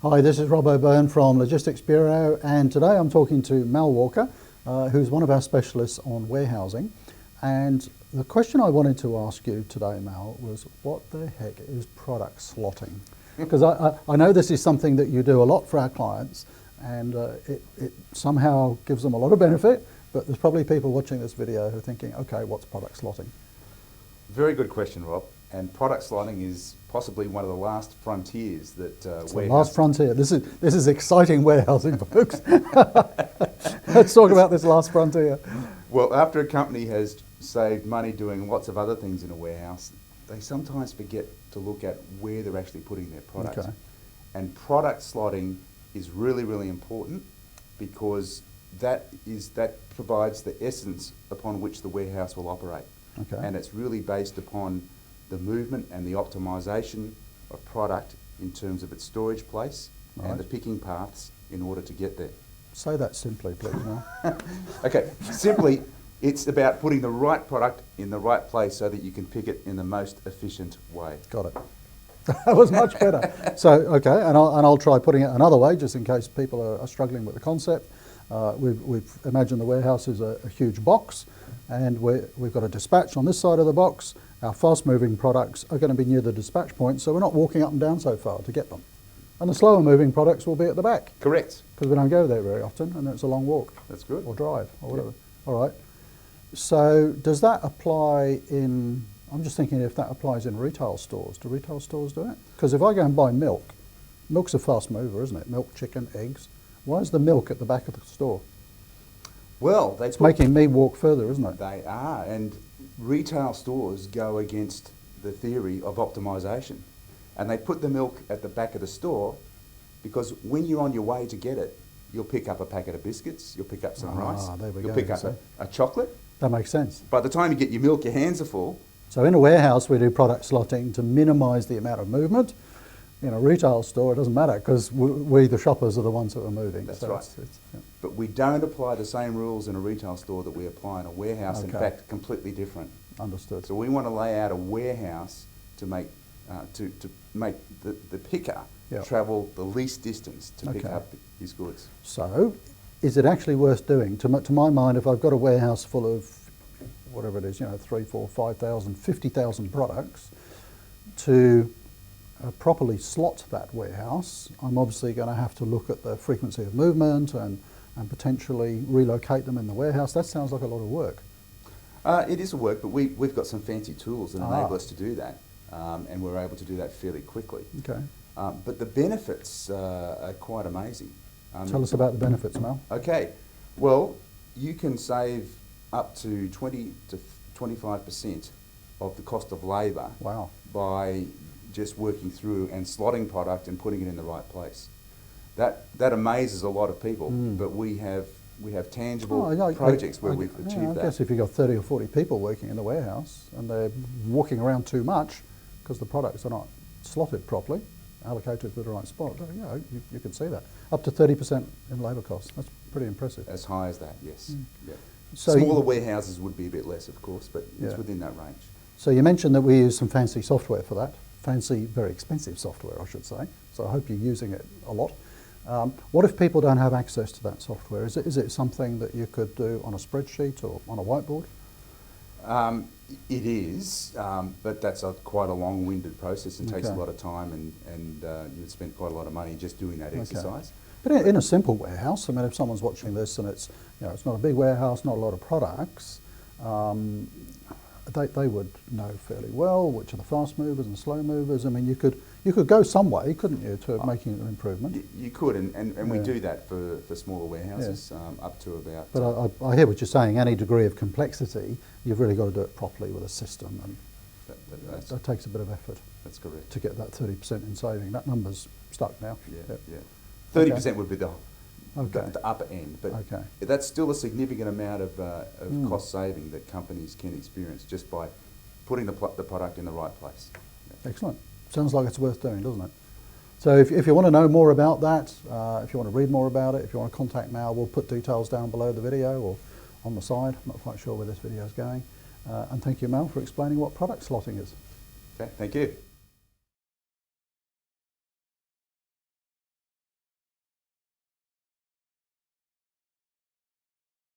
Hi, this is Rob O'Byrne from Logistics Bureau, and today I'm talking to Mal Walker, who's one of our specialists on warehousing. And the question I wanted to ask you today, Mal, was what the heck is product slotting? Because I know this is something that you do a lot for our clients, and it somehow gives them a lot of benefit, but there's probably people watching this video who are thinking, okay, what's product slotting? Very good question, Rob. And product slotting is possibly one of the last frontiers that last frontier. This is exciting warehousing, folks. Let's talk about this last frontier. Well, after a company has saved money doing lots of other things in a warehouse, they sometimes forget to look at where they're actually putting their product. Okay. And product slotting is really, really important because that provides the essence upon which the warehouse will operate. Okay. And it's really based upon the movement and the optimisation of product in terms of its storage place and the picking paths in order to get there. Say that simply, please, Mal. Okay, simply, it's about putting the right product in the right place so that you can pick it in the most efficient way. Got it. That was much better. So, okay, and I'll try putting it another way, just in case people are struggling with the concept. We've imagined the warehouse is a huge box, and we've got a dispatch on this side of the box. Our fast-moving products are going to be near the dispatch point, so we're not walking up and down so far to get them. And the slower-moving products will be at the back. Correct. Because we don't go there very often, and it's a long walk. That's good. Or drive, or whatever. All right. So does that apply in, I'm just thinking if that applies in retail stores. Do retail stores do it? Because if I go and buy milk, milk's a fast mover, isn't it? Milk, chicken, eggs. Why is the milk at the back of the store? Well, it's making me walk further, isn't it? They are, and retail stores go against the theory of optimisation. And they put the milk at the back of the store because when you're on your way to get it, you'll pick up a packet of biscuits, you'll pick up some rice, you'll pick up a chocolate. That makes sense. By the time you get your milk, your hands are full. So in a warehouse, we do product slotting to minimise the amount of movement. In a retail store, it doesn't matter because we, the shoppers, are the ones that are moving. That's so right. But we don't apply the same rules in a retail store that we apply in a warehouse. In fact, completely different. Understood. So we want to lay out a warehouse to make the picker travel the least distance to pick up his goods. So, is it actually worth doing? To my mind, if I've got a warehouse full of whatever it is, 3, 4, 5,000, 50,000 products, to properly slot that warehouse, I'm obviously going to have to look at the frequency of movement and potentially relocate them in the warehouse. That sounds like a lot of work. It is a work, but we've got some fancy tools that enable us to do that, and we're able to do that fairly quickly. Okay. But the benefits are quite amazing. Tell us about the benefits, Mal. Okay. Well, you can save up to 20 to 25% of the cost of labour by just working through and slotting product and putting it in the right place. That amazes a lot of people, but we have tangible projects where we've achieved that. I guess if you've got 30 or 40 people working in the warehouse and they're walking around too much because the products are not slotted properly, allocated to the right spot, you can see that. Up to 30% in labour costs. That's pretty impressive. As high as that, yes. Yeah. So smaller warehouses would be a bit less, of course, but it's within that range. So you mentioned that we use some fancy software for that. Fancy, very expensive software, I should say. So I hope you're using it a lot. What if people don't have access to that software? Is it something that you could do on a spreadsheet or on a whiteboard? It is, but that's quite a long-winded process and takes a lot of time, and you'd spend quite a lot of money just doing that exercise. But in a simple warehouse, I mean, if someone's watching this and it's it's not a big warehouse, not a lot of products, they would know fairly well which are the fast movers and slow movers. I mean, you could go some way, couldn't you, to making an improvement? You could, and we do that for smaller warehouses up to about... But I hear what you're saying. Any degree of complexity, you've really got to do it properly with a system, and that takes a bit of effort. That's correct. To get that 30% in saving. That number's stuck now. Yeah. 30% would be the upper end, but that's still a significant amount of cost saving that companies can experience just by putting the product in the right place. Excellent. Sounds like it's worth doing, doesn't it? So if you want to know more about that, if you want to read more about it, if you want to contact Mal, we'll put details down below the video or on the side. I'm not quite sure where this video is going. And thank you, Mal, for explaining what product slotting is. Okay, thank you.